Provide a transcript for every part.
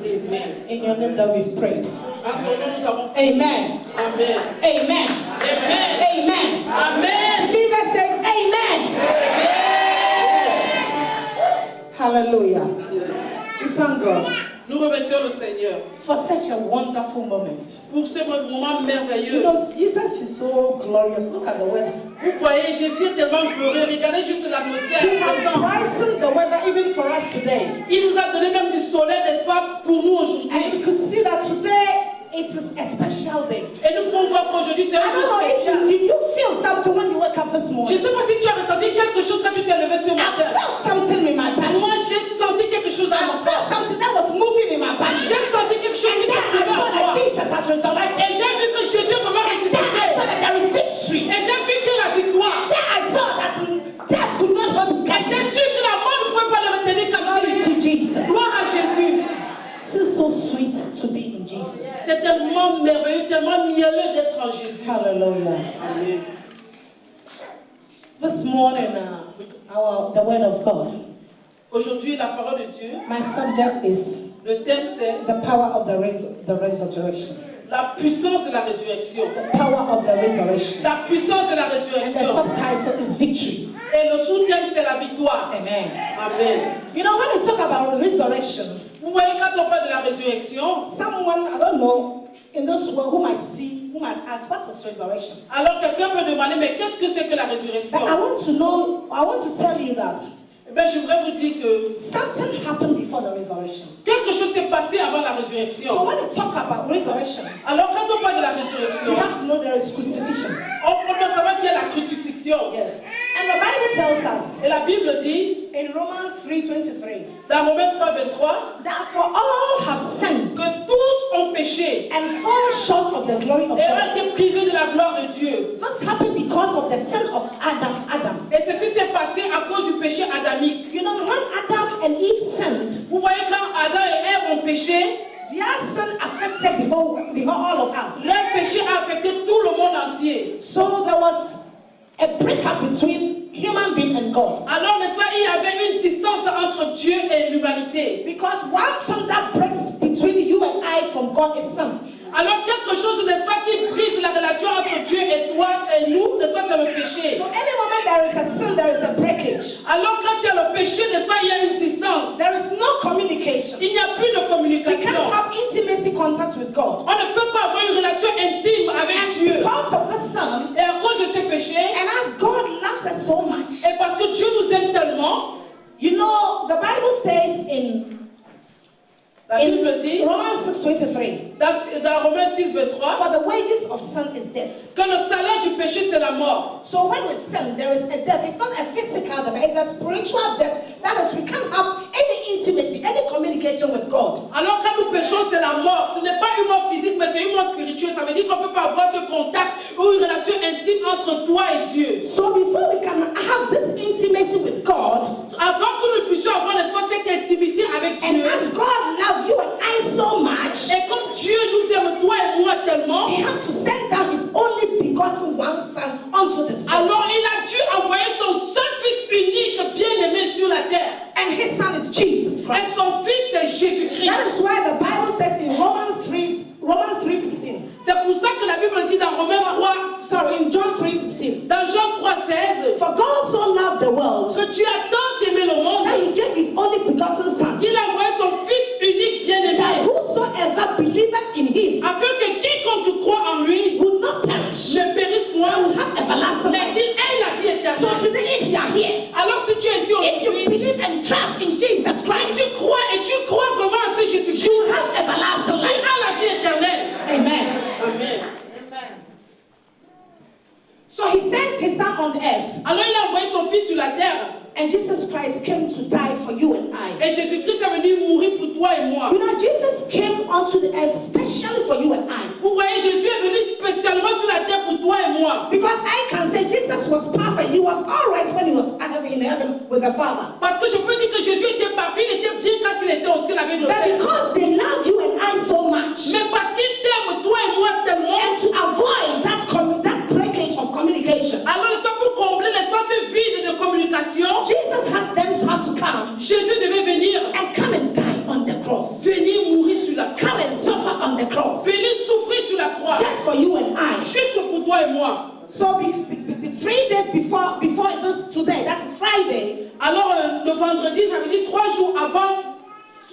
In your name that we've prayed. Amen. Amen. Amen. Amen. Amen. Amen. Amen. Believer says amen. Yes. Hallelujah. We thank God Nous remercions le Seigneur for such a wonderful moment. pour ce moment You merveilleux. know, Jesus is so glorious. Look at the weather. Vous voyez, Jésus est tellement glorieux. Regardez juste l'atmosphère. He has brightened the weather even for us today. Il nous a donné même du soleil, n'est-ce pas, pour nous And aujourd'hui. you could see that today it is a special day. Et nous pouvons voir qu'aujourd'hui c'est I un don't jour know if spécial. did you feel something when you woke up this Je ne morning? sais pas si tu as ressenti quelque chose quand tu t'es levé ce I matin. felt something in my body. Moi, j'ai senti quelque chose dans I mon felt corps. something that was moving in my body. J'ai senti quelque chose And qui then s'est I mouvait saw en that moi. Jesus has resurrected. Et j'ai vu que Jésus est vraiment Then I saw ressuscité. that there is victory. Et j'ai vu que la victoire. Then I saw that death could not hold him Et j'ai captive. su que la mort ne pouvait pas le retenir Glory captif. to Jesus. Gloire à Jésus. It's so sweet to be in Jesus. C'est tellement merveilleux, tellement mielleux d'être en Jésus. Hallelujah. Amen. This morning, the word of God. Aujourd'hui, la parole de Dieu, My subject is le thème c'est the power of the resurrection. la puissance de la résurrection. The power of the resurrection. La puissance de la And the résurrection. subtitle is victory. Et le sous-thème c'est la victoire. Amen. Amen. You know, when we talk about resurrection, Vous voyez, quand on parle de la résurrection, someone, I don't know, in this world who might ask, what is resurrection? alors quelqu'un peut demander, mais qu'est-ce que c'est que la But résurrection? I want to tell you that Eh bien, je voudrais vous dire que something happened before the resurrection. quelque chose s'est passé avant la So résurrection. when we talk about resurrection, Alors, quand on parle de la we résurrection, have to know there is crucifixion. on doit savoir qu'il y a la crucifixion. Yes. And the Bible tells us Et la Bible dit, in Romans 3:23, dans Romains 3, 23, that for all have sinned que tous ont péché and fall short of the glory of et God. ont été privés de la gloire de Dieu. This happened because of the sin of Adam. Et ceci s'est passé à cause du péché adamique. You know, when Adam and Eve sinned, Vous voyez, quand Adam et Ève ont péché, their sin affected all of us. leur péché a affecté tout le monde entier. So there was a breakup between human being and God. Alors, n'est-ce pas, il y avait une distance entre Dieu et l'humanité. Because one thing that breaks between you and I from God is sin. Alors, quelque chose, n'est-ce pas, qui brise la relation entre Dieu et toi et nous, n'est-ce pas, c'est le péché. So any moment there is a sin, there is a breakage. Alors, quand il y a le péché, n'est-ce pas, il y a une distance. There is no communication. Il n'y a plus de We communication. can't have intimacy contact with God. On ne peut pas avoir une relation intime avec Dieu. Because of the sin, Et à cause de ce péché, and as God loves us so much, et parce que Dieu nous aime tellement, you know, the Bible says in la Bible dit, Romans 6:23, dans Romains 6, 23, for the wages of sin is death. que le salaire du péché, c'est la mort. So when we sin, there is a death. It's not a physical death, it's a spiritual death. That is, we can't have any intimacy, any communication with God. Alors quand nous péchons, c'est la mort. Ce n'est pas une mort physique, mais c'est une mort spirituelle. Ça veut dire qu'on ne peut pas avoir ce contact ou une relation intime entre toi et Dieu. So before we can have this intimacy with God, Avant que nous puissions avoir, n'est-ce pas, cette intimité avec and Dieu, as God loves you and I so much, et comme Dieu nous aime, toi et moi tellement, He has to send down His only begotten one Son onto the earth. alors il a dû envoyer son seul Fils unique, bien-aimé sur la terre. And His Son is Jesus Et Christ. son Fils, c'est Jésus-Christ. That is why the Bible says in Romans 3:16. C'est pour ça que la Bible dit dans Romains 3, Sorry, in John 3:16. dans Jean 3,16, For God so loved the world que Dieu a tant aimé le monde that He gave His only begotten Son, qu'il a envoyé son Fils unique that bien-aimé, whosoever believeth in Him afin que quiconque croit en lui would not perish, ne périsse but will point, have everlasting mais life. qu'il ait la vie So éternelle. today, if you are here, Alors si tu es ici if you aujourd'hui, believe and trust in Jesus si Christ, tu crois et tu crois vraiment en ce Jésus-Christ, you have everlasting tu life. as la vie éternelle. Amen. Amen. So He sent His Son on the earth, Alors il a envoyé son Fils sur la terre. and Jesus Christ came to die for you and I. Et Jésus-Christ est venu mourir pour toi et moi. You know, Jesus came onto the earth especially for you and I. Vous voyez, Jésus est venu spécialement sur la terre pour toi et moi. Because I can say Jesus was perfect. He was all right when He was in heaven with the Father. Parce que je peux dire que Jésus était parfait, il était bien quand il était aussi avec le But Père. because they love you and I so much, Mais parce qu'il t'aime, toi et moi tellement, and to avoid that breakage of communication, alors c'est pour combler l'espace vide de communication, Jesus has to come Jésus devait venir and come and die on the cross. venir mourir just for you and I. Juste pour toi et moi. So 3 days before this today, that is Friday. Alors le vendredi, ça veut dire 3 jours avant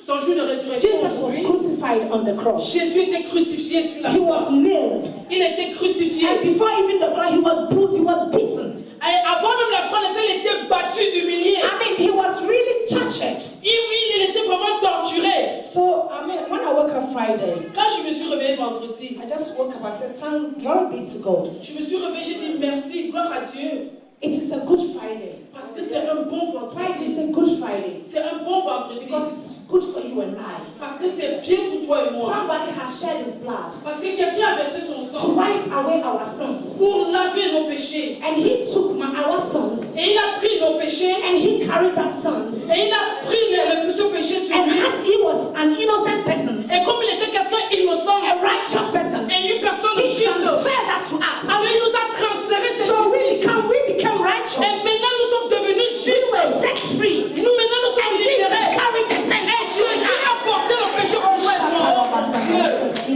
son jour de résurrection. Jesus was crucified on the cross. Jésus était crucifié sur la He croix. was nailed. Il était crucifié. And before even the cross, he was bruised, he was beaten. Et avant même la croix, il était battu, humilié. I mean, he was really tortured. Il était vraiment torturé. So, I mean, when I woke up Friday, Quand je me suis réveillée vendredi, I just woke up, I said, thank glory be to God. je me suis réveillée, j'ai dit merci, gloire à Dieu. It is a good Friday. Parce que c'est un bon Why vendredi. is it a good Friday? C'est un bon vendredi. Because it's good for you and I. Parce que c'est bien pour toi et moi. Somebody has shed his blood Parce que quelqu'un a versé son to sang wipe away our sins. pour laver nos péchés. And he took our sins Et il a pris nos péchés. and he carried our sins. Et il a pris ce péché sur And lui. as he was an innocent person, Et comme il était quelqu'un innocent a righteous person, et une personne he juste, transferred that to us. alors il nous a transféré cette So justice. we became righteous. Et maintenant nous sommes devenus We justes. were set free. Nous maintenant nous sommes And Jesus libérés. carried the sins. Et Jésus a porté le péché pour toi et moi.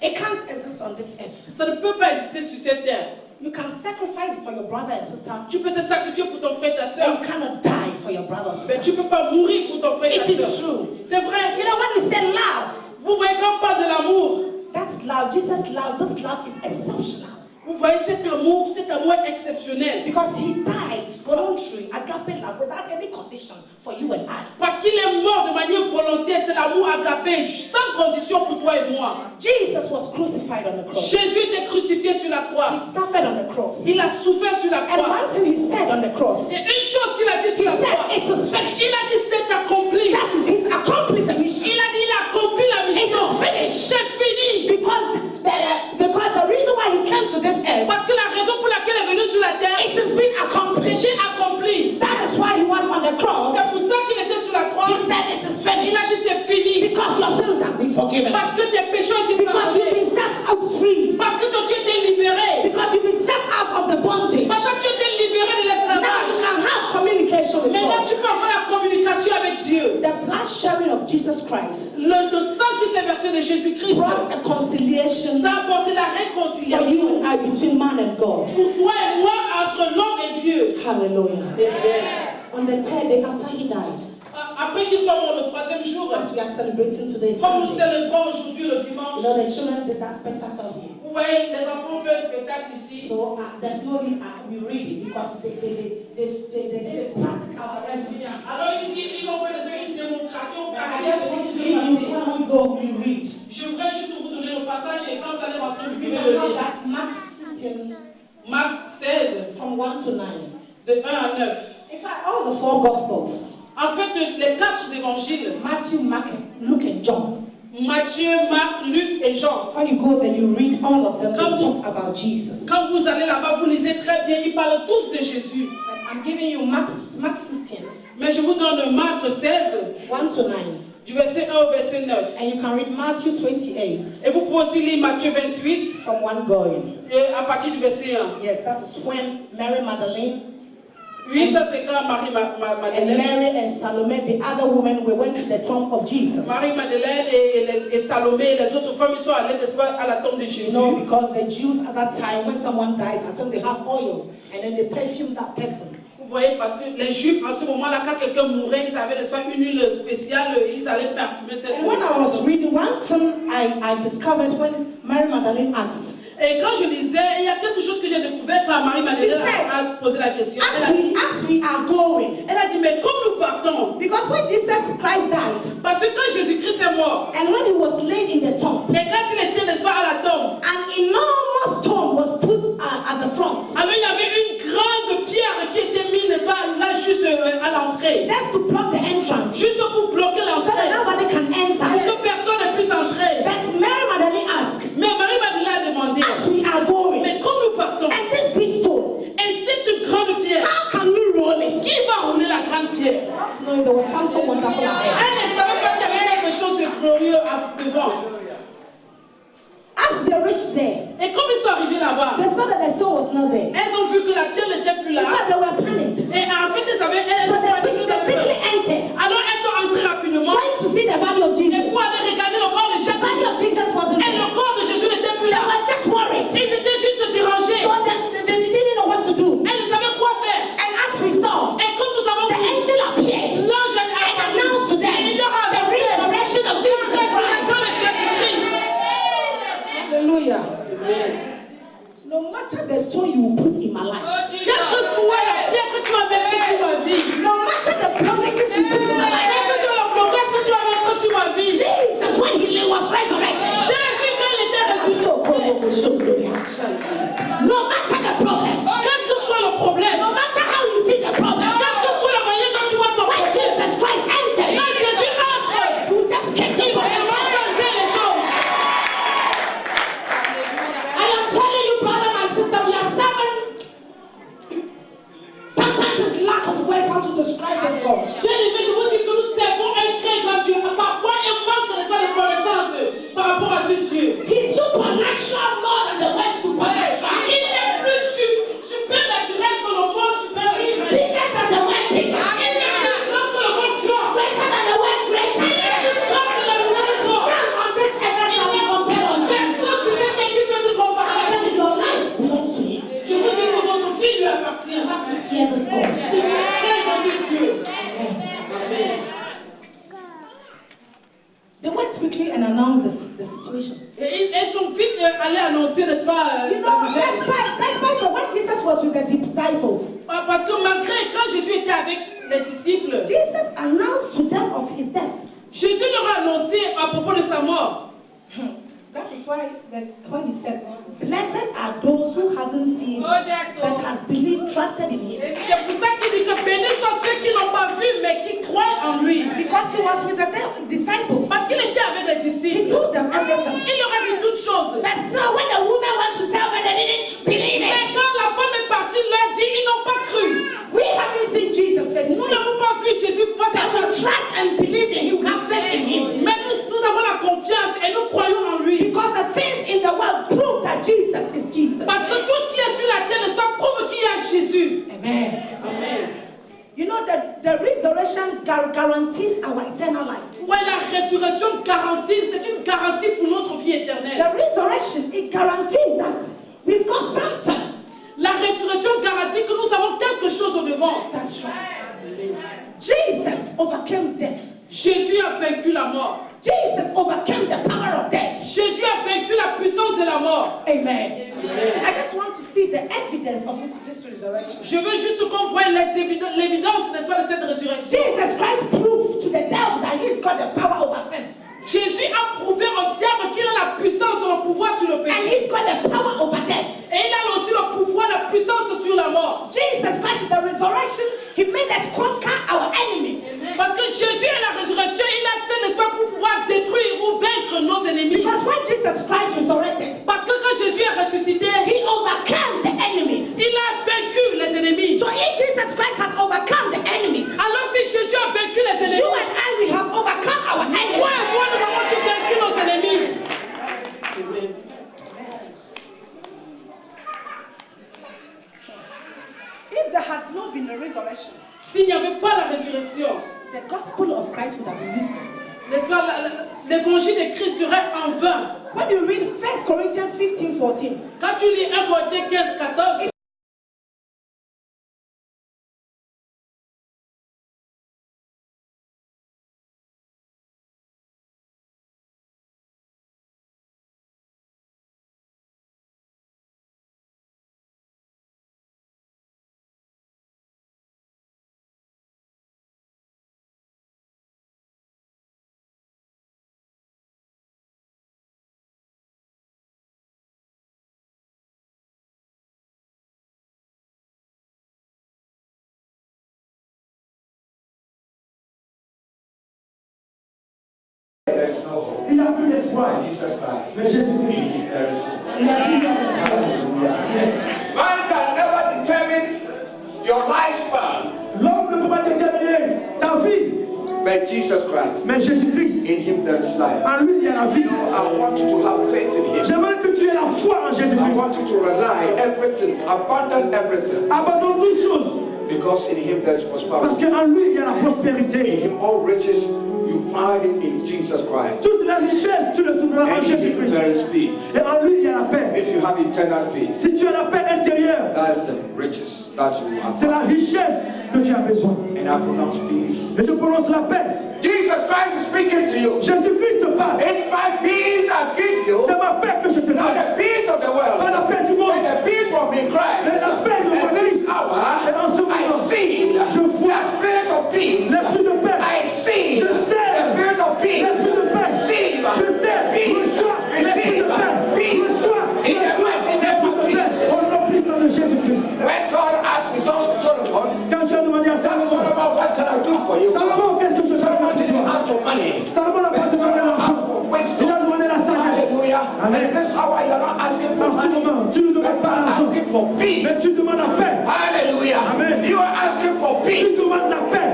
It can't exist on this earth. Ça ne peut pas exister sur cette terre. You can sacrifice for your brother and sister, Tu peux te sacrifier pour ton frère et ta but soeur, you cannot die for your brother or mais sister. tu ne peux pas mourir pour ton frère et ta It is soeur. true. C'est vrai. You know, when we say love, Vous voyez quand on parle de l'amour, that's love. Jesus' love, this love is exceptional. vous voyez cet amour est exceptionnel. Because he died voluntary, agape love, without any condition for you and I. Parce qu'il est mort de manière volontaire, c'est l'amour agapé, sans condition pour toi et moi. Jesus was crucified on the cross. Jésus était crucifié sur la croix. He suffered on the cross. Il a souffert sur la And croix. one thing he said on the cross, Et une chose qu'il a dit he sur la said, croix, it is finished. il a dit c'est accompli. That is his accomplished the mission. Il a dit il a accompli la It mission. is finished. C'est fini. Because the reason why he came to this earth, Parce que la raison pour laquelle il est venu sur la terre, it has been accomplished. c'était accompli. That is why he was on the cross. C'est pour ça qu'il était sur la croix. He said it is Il a finished. dit c'est fini. Because your sins have been forgiven. Parce que tes péchés ont été Because you've pardonnés. been set out free. Parce que tu étais libéré. Because you've been set out of the bondage. Parce que tu étais libéré de Now you l'esclavage. can have communication with Maintenant God. tu peux avoir la communication avec Dieu. The blood sharing of Jesus Christ Le sang qui s'est versé de Jésus-Christ, brought a conciliation ça a apporté la for réconciliation you and I between man and God. pour toi et moi entre l'homme et Dieu. Hallelujah. Amen. On the third day after he died, Après qu'il soit mort le 3e jour, as we are celebrating today comme nous Sunday, célébrons aujourd'hui le you dimanche, know the children did that spectacle here. vous voyez, les enfants font un spectacle ici. So there's no need we read it because they did a practical exercise. Alors ils ont fait une démonstration I pratique just de want ce to qui give s'est you passé. when we go, we read. Je voudrais juste vous donner le passage et quand vous allez rentrer, vous pouvez We le know lire. that's Mark 16 Marc 16, from 1 to 9. de 1 à 9. In fact, all the four Gospels, En fait, les 4 évangiles, Matthew, Mark, Luke, and John. Matthieu, Marc, Luc et Jean. When you go there, you read all of them. They talk about Jesus. Quand vous allez là-bas, vous lisez très bien, ils parlent tous de Jésus. But I'm giving you Mark 16, Mais je vous donne Marc 16, 1 to 9. du verset 1 au verset 9. And you can read Matthew 28 Et vous pouvez aussi lire Matthieu 28, from 1 going. et à partir du verset 1. Yes, that is when Mary Magdalene Oui, ça c'est quand Marie and Madeleine, Mary and Salome, the other women, we went to the tomb of Jesus. Marie-Madeleine et Salomé et les autres femmes, ils sont allées n'est-ce pas, à la tombe de Jésus. You know, because the Jews at that time, when someone dies, I think they have oil and then they perfume that person. Vous voyez, parce que les Juifs, en ce moment-là, quand quelqu'un mourait, ils avaient n'est-ce pas, une huile spéciale, ils allaient parfumer cette And when I was huile. reading, one thing I discovered when Mary Magdalene asked, Et quand je lisais, il y a quelque chose que j'ai découvert quand Marie-Madeleine a posé la question. as we are going, Elle a dit, mais comme nous partons, because when Jesus Christ died, parce que quand Jésus-Christ est mort, and when he was laid in the tomb, et quand il était, n'est-ce pas, à la tombe, an enormous stone was put at the front, alors il y avait une grande pierre qui était mise, n'est-ce pas, là juste à l'entrée, just to block the entrance, juste pour bloquer so that l'entrée, nobody can pour enter. que personne ne puisse entrer. But Mary Magdalene asked, Mais Marie-Madeleine a demandé, as we are going, mais comme nous partons, and this big stone, et cette grande pierre, how can we roll it? qui va rouler la grande pierre? No, there was something wonderful ahead. Elle ne savait pas qu'il y avait quelque chose de glorieux devant. As they reached there, Et comme ils sont arrivés là-bas, they saw that the stone was not there. elles ont vu que la pierre n'était plus In là. fact, they were panicked. Et en fait, elles So ont they quickly entered, Alors elles sont entrées rapidement. going to see the body of Et Jesus. pour aller regarder le corps de proclamation. Et elles sont vite allées annoncer, n'est-ce pas? You know, despite of when Jesus was with the disciples, Parce que malgré, quand Jésus était avec les disciples, Jesus announced to them of his death. Jésus leur a annoncé à propos de sa mort. That is why when he said, blessed are those who haven't seen but has believed, trusted in him. C'est pour ça qu'il dit que bénis sont ceux qui n'ont pas vu mais qui croient en lui. Because he was with the disciples. Parce qu'il était avec les He disciples. told them everything. Il leur a dit toutes choses. But so when the woman went to tell them, they didn't believe Mais it. quand la femme est partie, leur dit, ils n'ont pas cru. We haven't seen Jesus face to Nous face. n'avons pas vu Jésus face But à we face. trust and believe in him. We have faith in him. Mais nous avons la confiance et nous croyons en lui. Because the things in the world prove that Jesus is Jesus. Parce que tout ce qui est sur la terre, n'est-ce pas, prouve qu'il y a Jésus. Amen. Amen. You know that the resurrection guarantees our eternal life. Ouais, la résurrection garantie, c'est une garantie pour notre vie éternelle. The resurrection, it guarantees that we've got something. La résurrection garantit que nous avons quelque chose au devant. That's right. Jesus overcame death. Jésus a vaincu la mort. Jesus overcame the power of death. Jésus a vaincu la puissance de la mort. Amen. I just want to see the evidence of this resurrection. Je veux juste qu'on voie l'évidence, n'est-ce pas, de cette résurrection. Jesus Christ proved to the devil that he's got the power over sin. Jésus a prouvé au diable qu'il a la puissance et le pouvoir sur le And péché. he's got the power over death. Et il a aussi le pouvoir, la puissance sur la mort. Jesus Christ, in the resurrection, he made us conquer our enemies. Parce que Jésus à la résurrection, il a fait, n'est-ce pas, pour pouvoir détruire ou vaincre nos ennemis. Because when Jesus Christ resurrected, Parce que quand Jésus est ressuscité, he overcame the enemies. il a vaincu les ennemis. So if Jesus Christ has overcome the enemies, Alors si Jésus a vaincu les ennemis, you and I, we have overcome our toi enemies. et moi, nous avons tous vaincu nos ennemis. If there had not been a resurrection, S'il n'y avait pas la résurrection, the gospel of Christ would have been useless. n'est-ce pas, l'évangile de Christ serait en vain. When you read 1 Corinthians 15:14, Quand tu lis 1 Corinthiens 15, 14, Il n'a plus d'espoir. Mais Jésus-Christ, il a dit Man can never determine your lifespan, l'homme ne peut pas déterminer ta vie. but Jesus Christ. Mais Jésus-Christ, In him there is life. en lui, il y a la vie. I want you to have faith in him. J'aimerais que tu aies la foi en I Jésus-Christ. want you to rely everything, abandon everything, Abandonne toutes choses. because in him there is Parce prosperity. qu'en lui, il y a la In prospérité. him all riches, you find it in Jesus Christ. Toute la richesse, tu le trouveras en And in him Jésus-Christ. there is peace. Et en lui, il y a la paix. If you have eternal peace, Si tu as la paix intérieure, that's the riches that you c'est have. la richesse que tu as besoin. And I pronounce peace. Et je prononce la paix. Jesus Christ is speaking to you. Jésus-Christ te parle. It's my peace I give you, C'est ma paix que je te not donne. the peace of the world, Pas la paix du but monde. the peace from in Christ. Mais la paix de And this Christ. hour, Et en ce I moment, see je the vois spirit of peace. l'esprit de paix. I see Je sais the spirit of peace. l'esprit de paix. Receive Je sais, peace. reçois l'esprit de Receive paix. peace. Reçois In the mighty name of l'esprit de paix. Jesus. Au nom puissant de Jésus-Christ. When God asked his son Solomon, Quand tu as demandé à Salomon, Solomon, what can I do for you? Salomon, qu'est-ce que je peux faire Solomon pour didn't toi? ask for money. Salomon n'a pas demandé l'argent. Il a demandé la sagesse. Hallelujah. Amen. And this hour you're not asking for Dans ce money. moment, tu ne demandes pas You're l'argent, asking for peace. mais tu demandes la paix. Hallelujah. Amen. You are asking for Tu peace. demandes la paix.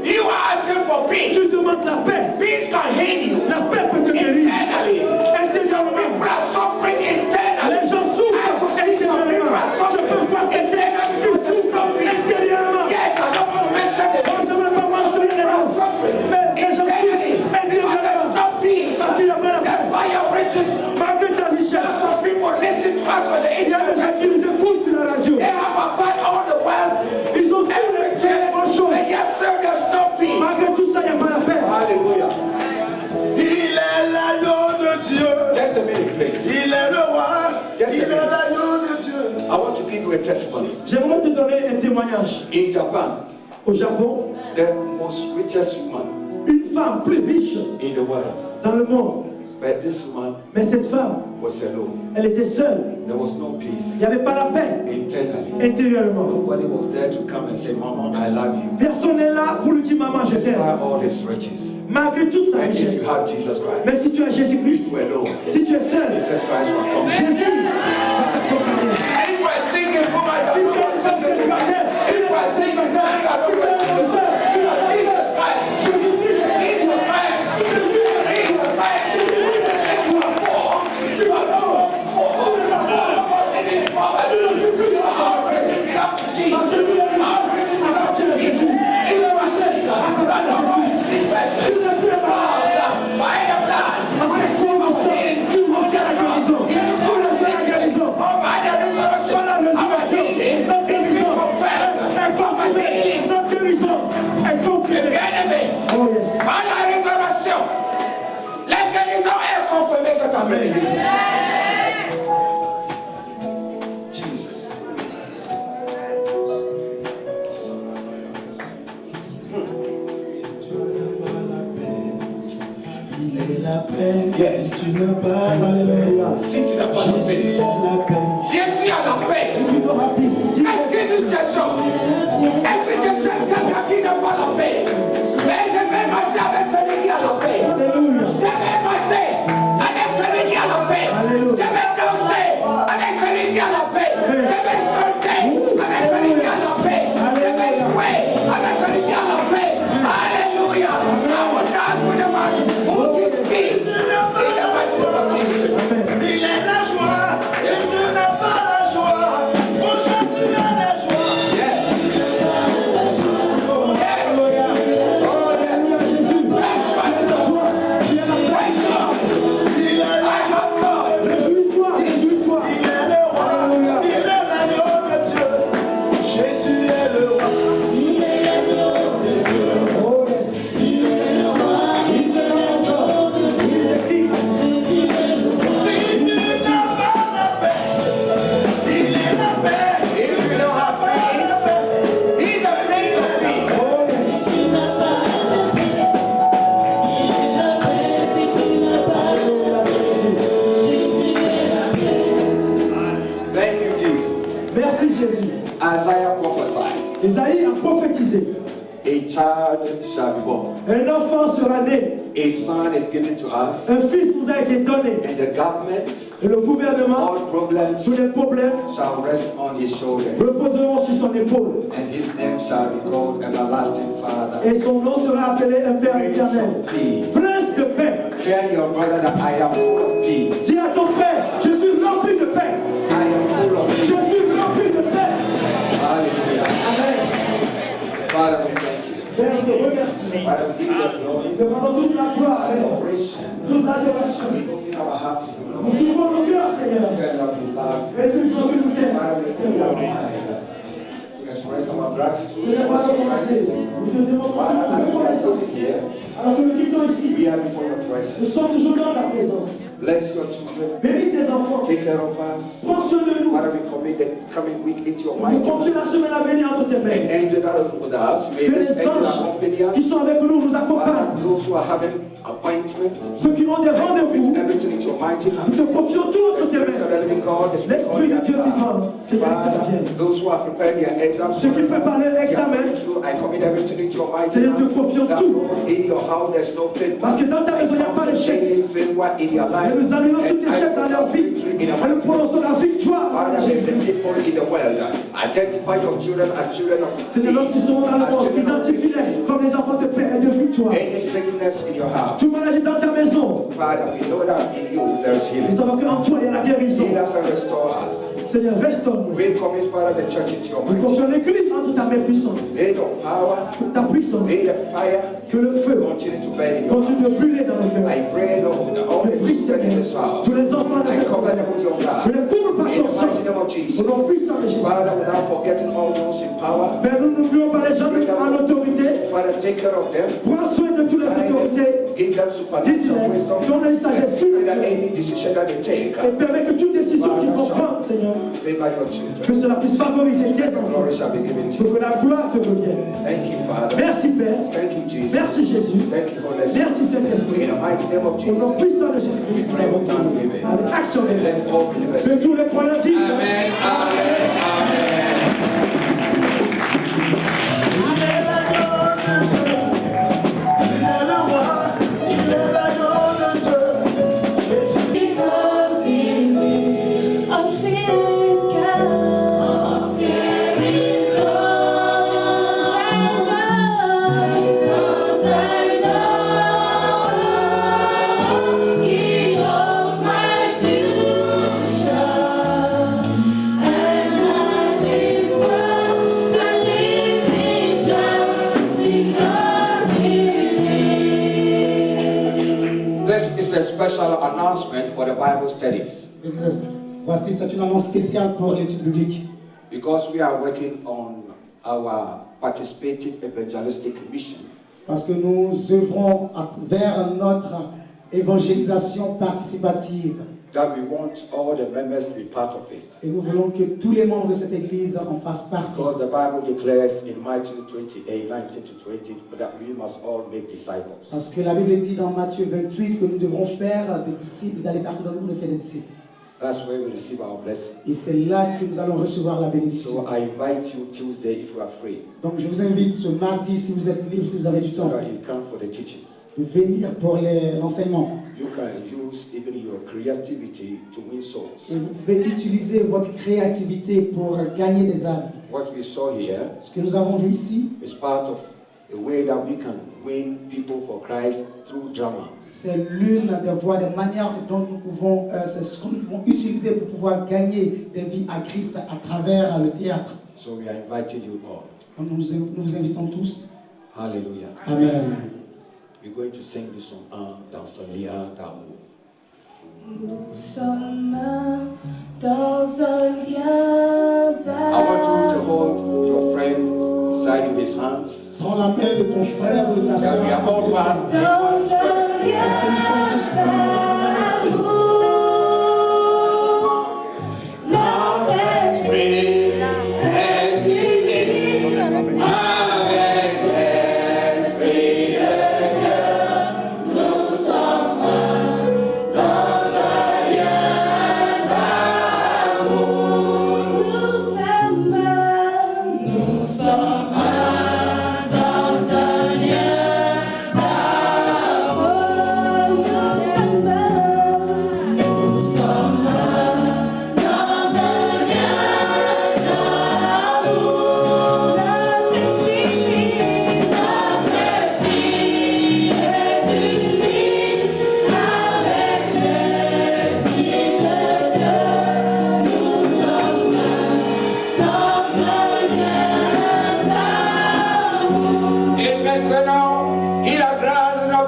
You are asking for peace. Tu demandes la paix. Peace can heal you La paix peut te guérir. internally. Intérieurement. People are suffering internally. Les gens I souffrent could see some people intérieurement. are Je suffering peux voir cette internally qui because there's no souffre peace. intérieurement. Yes, I don't want to mention the Moi, je ne veux pas mentionner les people are noms. suffering Mais les gens internally souffrent because there's intérieurement. no peace. Parce qu'il n'y a pas la paix. That's why your riches. Malgré ta richesse, Some people listen to us on the il y a des gens internet. qui nous écoutent sur la radio. They have about all the world, Ils ont tous les everything, bonnes choses. but yes, sir, there's no peace. Malgré tout ça, il n'y a pas la paix. Hallelujah. Il est l'agneau de Dieu Just a a testimony. J'aimerais te donner un témoignage. In Japan, Au Japon, the most richest woman une femme plus riche in the world, dans le monde. but this woman Mais cette femme, was alone. elle était seule. There was no Il peace n'y avait pas la paix internally. intérieurement. Nobody was there to come and say, Mama, I love you. Personne n'est là pour lui dire maman, je Despite t'aime. all his riches. Malgré toute sa And if richesse. you have Jesus Christ, Mais si tu as Jésus-Christ, if you are alone, si tu es seul, Jesus Christ will come. Jésus va t'accompagner. If you are singing for my Si tu es seul célibataire, if you are singing for my Jesus Christ, Jesus Christ, Jesus Christ, if you are poor, you are poor. And in poverty, you are raising up to Jesus. You are raising up to Jesus. If you are sick, that Lord is in person. By the blood, I see my sin. Oh, by the resurrection, our healing is being confirmed. Our healing, notre guérison est the confirmée. enemy. Oh yes. Par la résurrection, la guérison est confirmée cette après-midi. Jesus. Il est la paix. Yes. Si tu n'as pas la paix, Si tu n'as pas de Jésus paix, est la paix. Jésus a la paix. If you don't have peace, Est-ce que nous cherchons? Est-ce que je cherche quelqu'un qui n'a pas la paix? Mais je vais marcher avec celui qui a la paix. Alléluia. Je vais marcher avec celui qui a la paix. Alléluia. Je vais danser avec celui qui a la paix. Je vais chanter avec celui qui a la paix. Je vais jouer avec celui qui a la paix. Alléluia. I will dance with the man who gives peace. In the mighty name of Jesus. Il est la joie. Si tu n'as pas la joie, mon Jésus a la joie. Yes. Oh, Yes. Oh, yes. Jésus, Yes, Father. tu es la paix. Thank you. il est la joie. Réjouis-toi, réjouis-toi. Il est le roi. Il est l'agneau de Dieu. Jésus est le roi. Il est l'agneau de Dieu. Oh yes. Il est le roi. Il est encore. Il est qui? Si tu n'as pas la paix, il est la paix. If you don't have peace, be the Prince of Peace. Oh yes. Thank you, Jesus. Merci Jésus. Isaiah prophesied, Isaïe a prophétisé. a child shall be born. Un enfant sera né. A son is given to us, Un fils nous a été donné. and the government, Et le gouvernement, all problems tous les problèmes, shall rest on his shoulders. reposeront sur son épaule. And his name shall be called Everlasting Father, Et son nom sera appelé un Père Prince éternel. of Peace. Prince de paix. Tell your brother that I am full of peace. Dis à ton frère, je suis rempli de paix. I am full of Je peace. suis rempli de paix. Hallelujah. Amen. Father, we thank you. Père, nous te remercions. Father, we give you the glory Nous demandons toute la gloire, and Père. adoration. Toute l'adoration. We open our hearts to you, Nous Lord. ouvrons nos cœurs, Seigneur. Tell us we love you. Et nous sommes que nous t'aimons. Father, we open our minds to express our gratitude. Seigneur, pas commencer. Nous te demandons toute la reconnaissance. Alors que nous quittons ici, We are before your nous presence. sommes toujours dans ta présence. Bless your children. Bénis tes enfants. Take care of us. Prends soin de nous. Father, we commit the coming week into your Nous mighty confions la hands. semaine à venir entre tes An mains. angel that is with us, may Que this les angel anges accompany qui us. sont avec nous nous Father, accompagnent. those who are having appointments, Ceux qui ont des rendez-vous, everything into your mighty nous hands. te confions tout entre tes Spirit of mains. the living God, the Spirit L'Esprit de of Dieu the vivant, Seigneur, Father, intervienne. those who are preparing their exams, Ceux qui préparent leur examen, I commit everything into your mighty Seigneur, te hands. confions That tout. Lord, in your house there's no failure. Parce que dans ta maison, il n'y a pas d'échec. Failure in your life. Et nous annulons tout And I échec dans leur vie. victory in Et our nous prononçons la victoire. Father, en let the Jésus. people in the world identify your children as children of Seigneur, lorsqu'ils seront dans le monde, identifie-les comme les enfants de paix et de victoire. Any sickness in your house, Toute maladie dans ta maison, Father, we know that in you there's nous healing. savons qu'en toi, il y a la guérison. Heal us and restore us. Seigneur, restaure-nous. We commit, Father, the church into your Nous mighty. confions l'Église entre ta main puissante. May your power, Ta puissance, may the fire que le feu continue to burn in your continue de brûler dans nos cœurs. I pray, Lord, that all Je the prie, children in Seigneur, this house, tous les enfants de I cette cover maison, them with your je blood. les couvre par In ton the sang, mighty name of Jesus. au nom puissant de Jésus. Father, without forgetting all those in power, Père, nous n'oublions pas les gens en autorité. Father, take care of them. Prends soin de toutes les autorités. Give them supernatural wisdom. donne une sagesse That surnaturelle. any decision that they take, Et permet que toute décision qu'ils vont prendre, Seigneur, favor your children. que cela puisse favoriser tes enfants. Glory shall be given to Pour you. que la gloire te revienne. Thank you, Father. Merci Père. Thank you, Jesus. Merci Jésus. Thank you, Holy Spirit. Merci In Saint-Esprit. the mighty name of Au nom Jesus. puissant de Jésus-Christ, nous avons prié. Avec action de Let's all believe Que tous les croyants disent. Amen. Amen. Amen. Because in me all fear is gone, all fear is gone. Because I know He holds my future, and life is worth the living just because He lives. This is a special announcement for the Bible studies Voici, c'est une annonce spéciale pour l'étude biblique. because we are working on our participative evangelistic mission. Parce que nous œuvrons vers notre évangélisation participative. That we want all the members to be part of it. Et nous voulons que tous les membres de cette église en fassent partie. Because the Bible declares in Matthew 28, 19 to 20, that we must all make disciples. Parce que la Bible dit dans Matthieu 28 que nous devrons faire des disciples, d'aller partout dans le monde et faire des disciples. That's where we receive our blessing. Et c'est là que nous allons recevoir la bénédiction. So I invite you Tuesday if you are free, Donc je vous invite ce mardi, si vous êtes libre, si vous avez du so temps, that you come for the teachings. de venir pour l'enseignement. You can use even your creativity to win souls. Et vous pouvez utiliser votre créativité pour gagner des âmes. What we saw here Ce que nous avons vu ici, is part of a way that we can win people for Christ through drama. c'est l'une des voies, des manières dont nous pouvons, c'est ce que nous pouvons utiliser pour pouvoir gagner des vies à Christ à travers le théâtre. So we are inviting you all. Donc nous vous invitons tous. Hallelujah. Amen. We're going to sing this song, dans ce lien d'amour. Nous sommes dans un lien I want you to d'amour. hold your friend beside you, his hands. Prends la main de ton frère ou de ta That we are soeur. all one. Dans un lien d'amour. Notre esprit est unis avec l'esprit de Dieu. Nous sommes dans un lien d'amour. Nous sommes dans un lien d'amour. Nous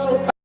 sommes